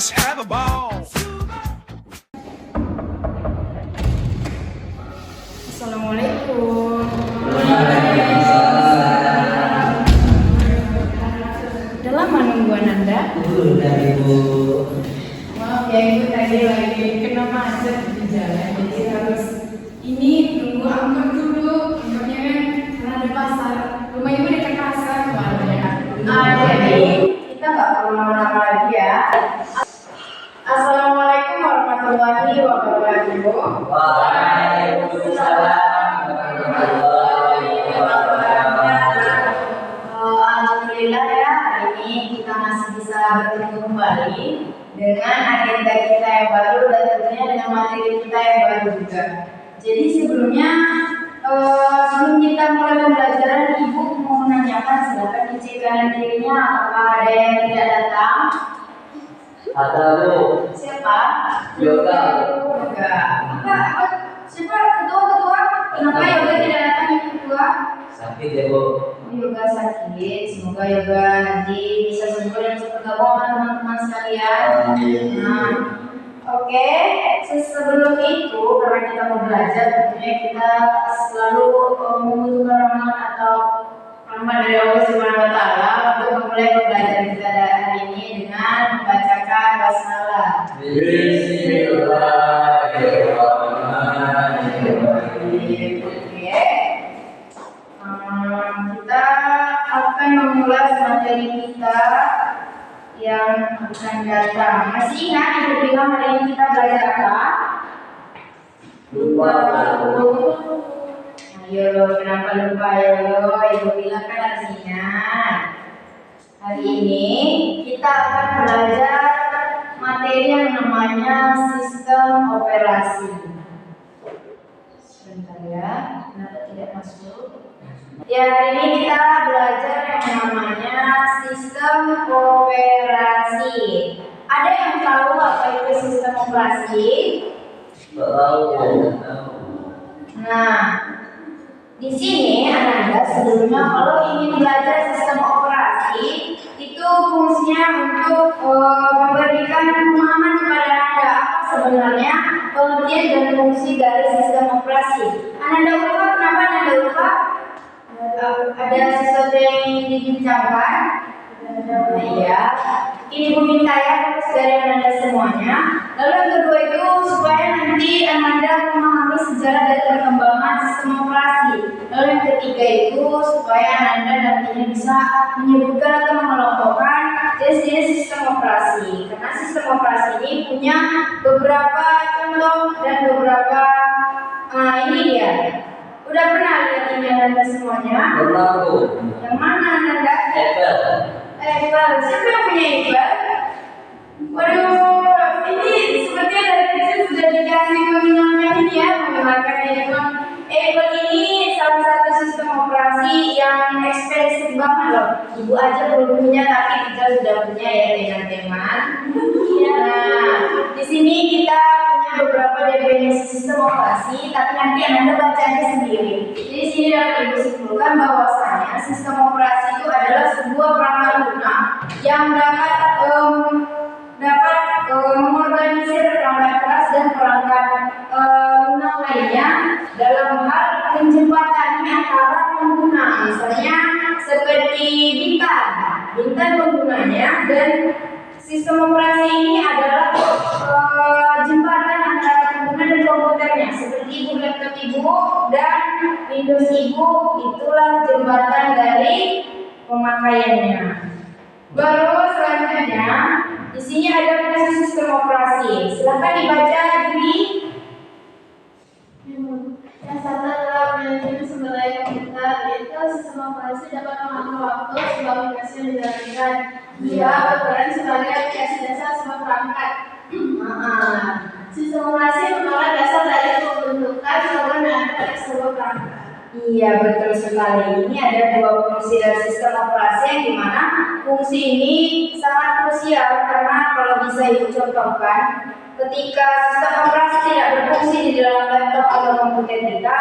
Let's have a ball. Assalamualaikum. Udah lama nungguan Anda? Udah Ibu. Maaf ya, Ibu tadi lagi kena macet di jalan, jadi harus ini nunggu angkot dulu. Angkotnya kan karena ada pasar. Rumah Ibu dekat pasar soalnya. Jadi kita nggak perlu lama-lama lagi ya. Assalamualaikum warahmatullahi wabarakatuh. Waalaikumsalam warahmatullahi wabarakatuh. Alhamdulillah ya, hari ini kita masih bisa bertemu kembali dengan agenda kita yang baru dan tentunya dengan materi kita yang baru juga. Jadi sebelum kita mulai pembelajaran, Ibu mau menanyakan, silakan dicek kanan kirinya apakah ada yang tidak datang. Ada Bu. Siapa? Yoga. Apa? Siapa? Ketua? Kenapa Yoga tidak datang yang ketua? Sakit ya Bu. Yoga sakit, semoga Yoga nanti bisa sembuh dan bisa bergabung sama teman-teman sekalian. Nah, oke. Sebelum itu, karena kita mau belajar, tentunya kita selalu membutuhkan rahmat atau rahmat dari Allah Subhanahu Wa Taala untuk memulai pembelajaran kita hari ini dengan membacakan basmalah. Bismillahirrahmanirrahim. Kita akan memulai materi kita yang akan datang. Masih ingat Ibu bilang hari ini kita belajar apa? Lupa Bu. Ayo lo, kenapa lupa ya lo? Ibu bilang kan harus ingat. Hari ini kita akan belajar materi yang namanya sistem operasi. Sebentar ya, kenapa tidak masuk? Ya, hari ini kita belajar yang namanya sistem operasi. Ada yang tahu apa itu sistem operasi? Tahu. Nah, di sini Ananda sebelumnya kalau ingin belajar sistem operasi itu fungsinya untuk memberikan pemahaman kepada Anda apa sebenarnya pengertian dan fungsi dari sistem operasi. Ananda lupa, kenapa Ananda lupa? Ada sesuatu yang ingin dibincangkan? Iya. Ini Bu minta ya dari Ananda semuanya. Lalu yang kedua itu supaya nanti Ananda memahami sejarah dan perkembangan sistem operasi. Lalu yang ketiga itu supaya Ananda nantinya bisa menyebutkan atau mengelompokkan jenis-jenis sistem operasi. Karena sistem operasi ini punya beberapa contoh dan beberapa ini dia. Udah pernah lihat ini Ananda semuanya? Pernah Bu. Yang mana Ananda? Apple. Siapa yang punya Apple? Waduh, ini sepertinya dari kecil sudah dikasih pengenalnya ini ya, mengenalkan Apple. Apple ini salah satu sistem operasi yang ekspensif banget loh. Ibu aja belum punya, tapi kita sudah punya ya teman-teman. Nah, di sini kita punya beberapa definisi sistem operasi, tapi nanti Anda baca aja sendiri. Jadi di sini dapat Ibu simpulkan bahwasanya sistem operasi itu adalah sebuah perangkat lunak yang dapat mengorganisir perangkat keras dan perangkat lunak lainnya dalam hal menjembatani antara pengguna, misalnya seperti bintang penggunanya, dan sistem operasi ini adalah jembatan antara pengguna dan komputernya, seperti Ibu laptop Ibu dan Windows Ibu, itulah jembatan dari pemakaiannya. Baru selanjutnya di sini ada fungsi sistem operasi. Silakan dibaca di Yang satu adalah manajemen sumber daya komputer, yaitu sistem operasi dapat mengatur waktu sebuah aplikasi yang dijalankan. Dia berperan sebagai aplikasi dasar sebuah perangkat. Sistem operasi merupakan dasar dari pembentukan program yang ada pada sebuah perangkat. Iya, betul sekali. Ini ada dua fungsi dari sistem operasi yang dimana fungsi ini sangat krusial karena kalau bisa Ibu contohkan, ketika sistem operasi tidak berfungsi di dalam laptop atau komputer kita,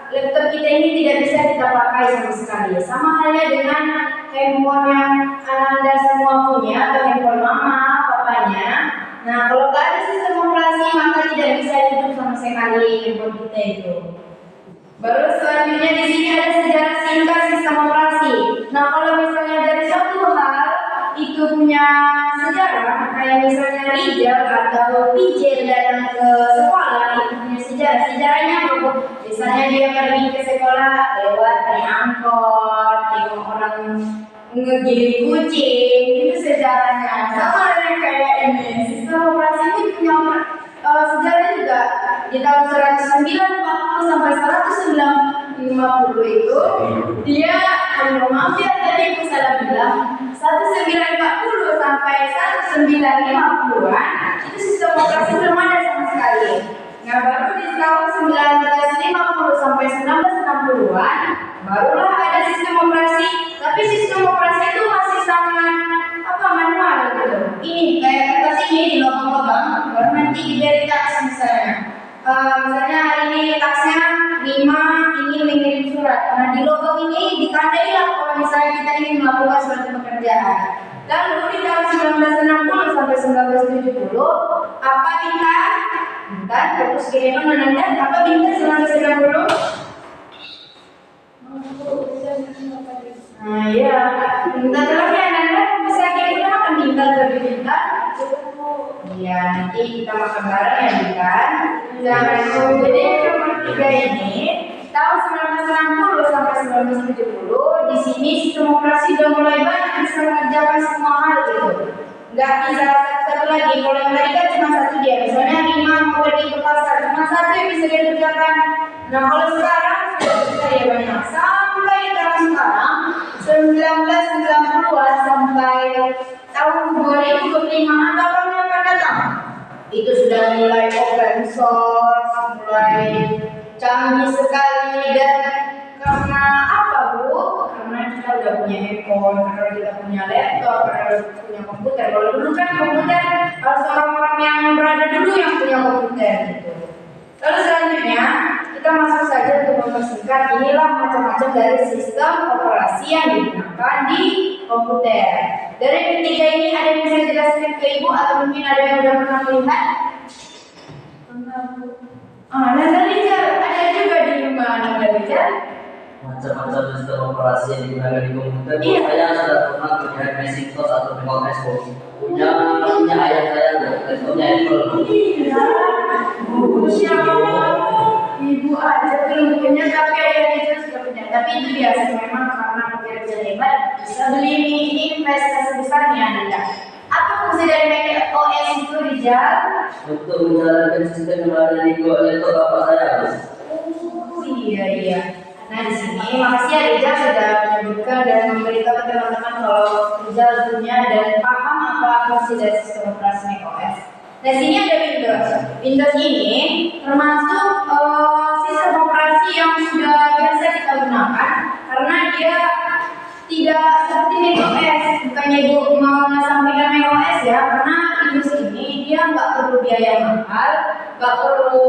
laptop kita ini tidak bisa kita pakai sama sekali. Sama halnya dengan handphone yang Anda semua punya atau handphone mama, papanya, punya sejarah, kayak misalnya Rijal atau Pijen datang ke sekolah itu punya sejarah. Sejarahnya apa? Misalnya dia pergi ke sekolah lewat naik angkot, tengok orang ngegiling kucing, itu sejarahnya. Sama dengan kayak ini, sistem operasi ini punya sejarah juga. Di tahun 1940 sampai 1950 itu dia maaf ya tadi aku salah bilang 1940 sampai 1950-an itu sistem operasi belum ada sama sekali. Nah baru di tahun 1950 sampai 1960-an barulah ada sistem operasi. Tapi sistem operasi itu masih sangat manual gitu. Ini kayak kertas ini di lubang-lubang, baru nanti diberi taks misalnya. Misalnya hari ini taksnya 5 ingin mengirim surat. Nah di lubang ini ditandai lah kalau misalnya kita ingin melakukan suatu pekerjaan. Lalu di tahun 1960 sampai 1970 apa bintang? Bintang fokus kiriman menanda apa bintang 1990? Nah ya, bintang lagi Anda bisa kita makan bintang dari bintang. Ya nanti kita makan bareng ya bintang. Jadi nomor 3 ini tahun 1960 sampai 1970 di sini sistem operasi sudah mulai banyak bisa mengerjakan semua hal gitu. Nggak bisa satu lagi. Kalau yang tadi kan cuma satu dia. Misalnya 5 mau pergi ke pasar cuma satu yang bisa dia kerjakan. Nah kalau sekarang sudah bisa ya banyak. Sampai tahun sekarang 1990-an sampai tahun 2025 atau yang akan datang itu sudah mulai open source, mulai canggih sekali. Dan karena apa Bu? Karena kita udah punya handphone, karena kita punya laptop, karena kita punya komputer. Kalau dulu kan komputer harus orang-orang yang berada dulu yang punya komputer gitu. Lalu selanjutnya kita masuk saja untuk mempersingkat. Inilah macam-macam dari sistem operasi yang digunakan di komputer. Dari ketiga ini ada yang bisa jelaskan ke Ibu atau mungkin ada yang sudah pernah melihat? Nanda Rijal ada juga di rumah Nanda Rijal. Macam-macam sistem operasi yang digunakan di komputer. Iya. Saya sudah pernah melihat Macintosh atau macOS punya ayah saya laptopnya Apple. Iya. Siapa? Ibu aja belum punya tapi ayah Rijal sudah punya. Tapi itu biasa memang karena pekerja hebat bisa beli ini investasi besarnya Anda. Apa fungsi dari Mac OS itu Rijal? Untuk menjalankan sistem yang ada di laptop bapak saya. Oh iya. Nah di sini makasih ya Rijal sudah menyebutkan dan memberitahu ke teman-teman kalau Rijal punya dan paham apa fungsi dari sistem operasi Mac OS. Nah sini ada Windows. Windows ini termasuk sistem operasi yang sudah biasa kita gunakan karena dia tidak seperti Mac OS. Bukannya Ibu mau mengesampingkan Mac OS ya, karena Windows ini dia nggak perlu biaya mahal, nggak perlu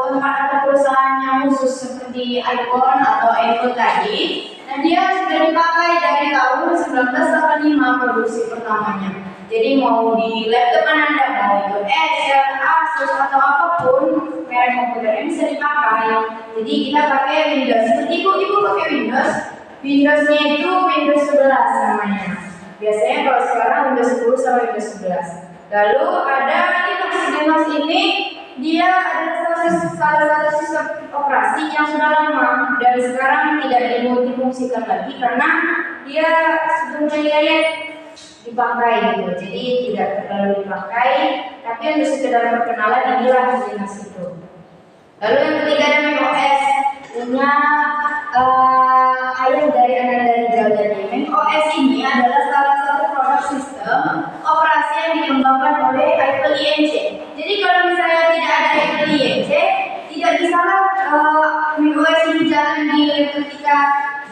tempat atau perusahaan yang khusus seperti iPhone atau Apple tadi. Nah dia sudah dipakai dari tahun 1985 produksi pertamanya. Jadi mau di laptop Anda, mau itu Acer, Asus atau apapun merek komputernya bisa dipakai. Jadi kita pakai Windows. Seperti Ibu pakai Windows. Windowsnya itu Windows 11 namanya. Biasanya kalau sekarang Windows 10 sama Windows 11. Lalu ada Linux ini dia adalah salah satu sistem operasi yang sudah lama dan sekarang tidak dimultifungsikan lagi karena dia sebenarnya dipakai gitu. Jadi tidak terlalu dipakai, tapi untuk sekedar perkenalan inilah Linux itu. Lalu yang ketiga ada Mac OS. Punya ayah dari Ananda Rijal tadi. Mac OS ini adalah salah satu produk sistem operasi yang dikembangkan oleh Apple Inc. Jadi kalau misalnya tidak ada Apple Inc, tidak bisa Mac OS ini jalan di laptop kita.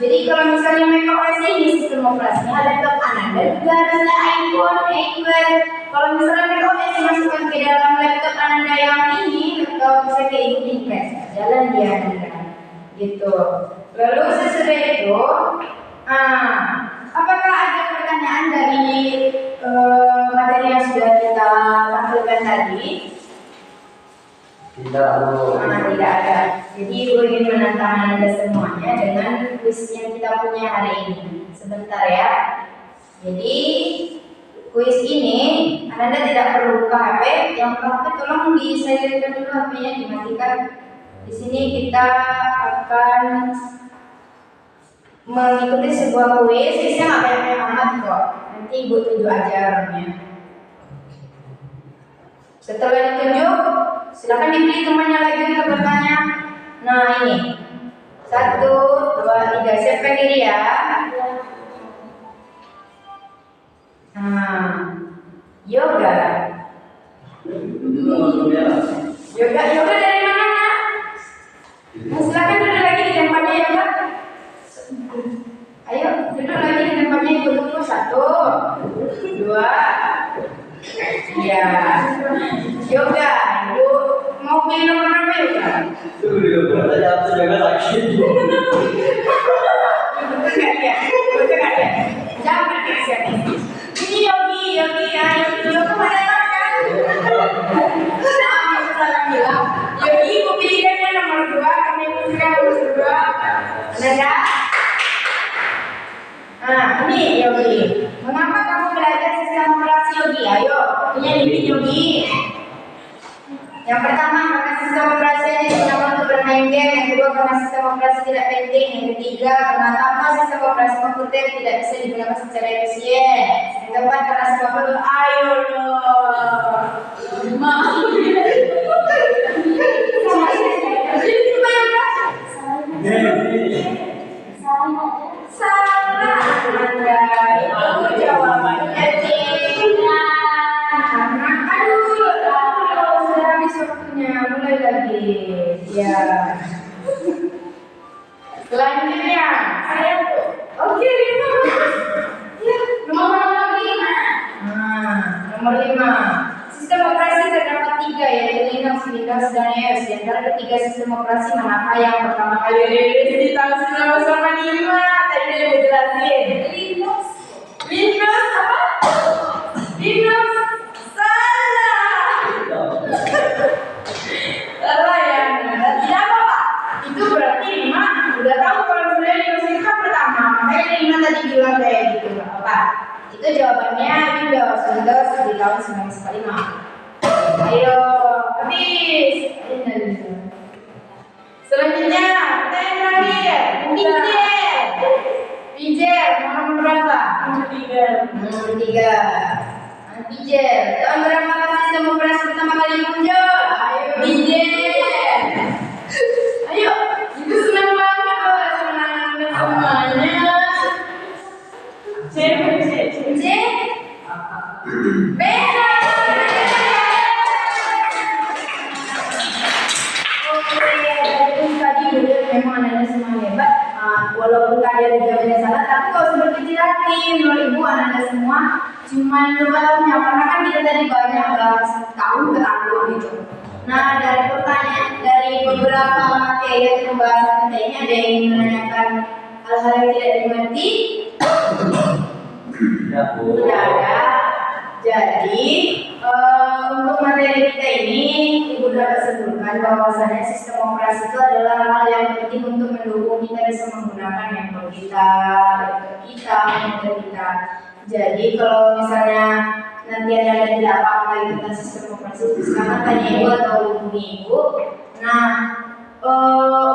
Jadi kalau misalnya Mac OS ini sistem operasinya laptop Ananda juga harusnya iPhone, iPad. Kalau misalnya Mac OS dimasukkan ke dalam laptop Ananda yang ini, laptop bisa kayak ini jalan dia Ananda. Gitu. Lalu sesudah itu, apakah ada pertanyaan dari materi yang sudah kita tampilkan tadi? Tidak ada. Jadi Ibu ingin menantang Anda semuanya dengan kuis yang kita punya hari ini. Sebentar ya. Jadi kuis ini Anda tidak perlu buka HP. Yang buka HP tolong di-silentkan dulu HP-nya, dimatikan. Di sini kita akan mengikuti sebuah kuis. Kuisnya nggak banyak amat kok. Nanti Ibu tunjuk aja orangnya. Setelah ditunjuk, silakan dipilih temannya lagi untuk bertanya. Nah ini 1, 2, 3, siapkan diri ya. Nah, yoga. Yoga dari mana? Nah, silakan duduk lagi di tempatnya yoga. Ayo duduk lagi di tempatnya, Ibu tunggu. 1, 2, 3. Yoga, Ibu mau pilih nomor berapa yoga? Betul nggak dia? Jangan dikasih. Ini Yogi, ayo kemana kan? Nah, saya bilang, Yogi Ibu pilihkannya nomor 2, kami pilihkan nomor 2. Ada? Nah, ini Yogi. Mengapa kamu belajar sistem operasi Yogi? Ayo, punya limit Yogi. Yang pertama, karena sistem operasi ini digunakan untuk bermain game. Yang kedua, karena sistem operasi tidak penting. Yang ketiga, karena tanpa sistem operasi komputer tidak bisa digunakan secara efisien. Yang keempat, karena sebab itu, ayo loh. Salah Anda, itu jawabannya C. Sudah habis waktunya, mulai lagi. Ya. Selanjutnya, oke 5. Ya, nomor 5. Nah, nomor 5. Sistem operasi terdapat 3, yaitu Linux, Windows, dan OS. Di antara ketiga sistem operasi manakah yang pertama kali rilis di tahun 1985? Tadi udah dijelasin. Windows apa? Linux. Salah ya. Tidak apa-apa. Itu berarti 5. Udah tahu kalau misalnya Linux itu kan pertama. Makanya 5 tadi bilang kayak gitu. Gak apa-apa. Itu jawabannya Windows di tahun 1945. Ayo, habis. Selanjutnya, pertanyaan terakhir. Pijer, nomor berapa? Nomor 3. Pijer, tahun berapa sistem operasi pertama kali muncul? Ayo, Pijer. Ayo, itu senang banget loh, senang semuanya. C. Benar. Tadi dulu memang Anda semua hebat. Walaupun tadi ada jawabannya salah, tapi kalau usah berkecil hati. Menurut Ibu, Anda semua cuma lupa tahunya, karena kan kita tadi banyak tahun ke tahun gitu. Nah, dari pertanyaan dari beberapa materi atau pembahasan kita ini, ada yang menanyakan hal-hal yang tidak dimengerti? Tidak ada. Jadi untuk materi kita ini, Ibu dapat simpulkan bahwasanya sistem operasi itu adalah hal yang penting untuk mendukung kita bisa menggunakan handphone kita, laptop kita, komputer kita. Jadi kalau misalnya nanti ada tidak apa-apa lagi tentang sistem operasi, silakan tanya Ibu atau hubungi Ibu. Nah,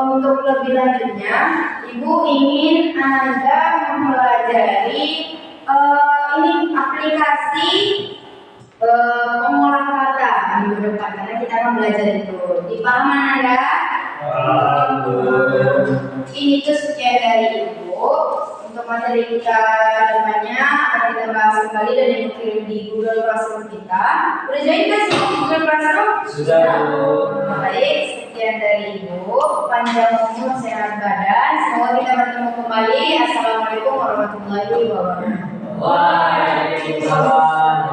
untuk lebih lanjutnya, Ibu ingin Anda mempelajari ini aplikasi pengolah kata minggu depan, karena kita akan belajar itu. Dipahaman Anda? Ini tuh sekian dari Ibu. Untuk materi kita depannya akan kita bahas kembali dan Ibu kirim di Google Classroom kita. Udah jadi nggak sih Google Classroom? Sudah. Baik, sekian dari Ibu. Panjang umur, sehat badan. Semoga kita bertemu kembali. Assalamualaikum warahmatullahi wabarakatuh. Waalaikumsalam.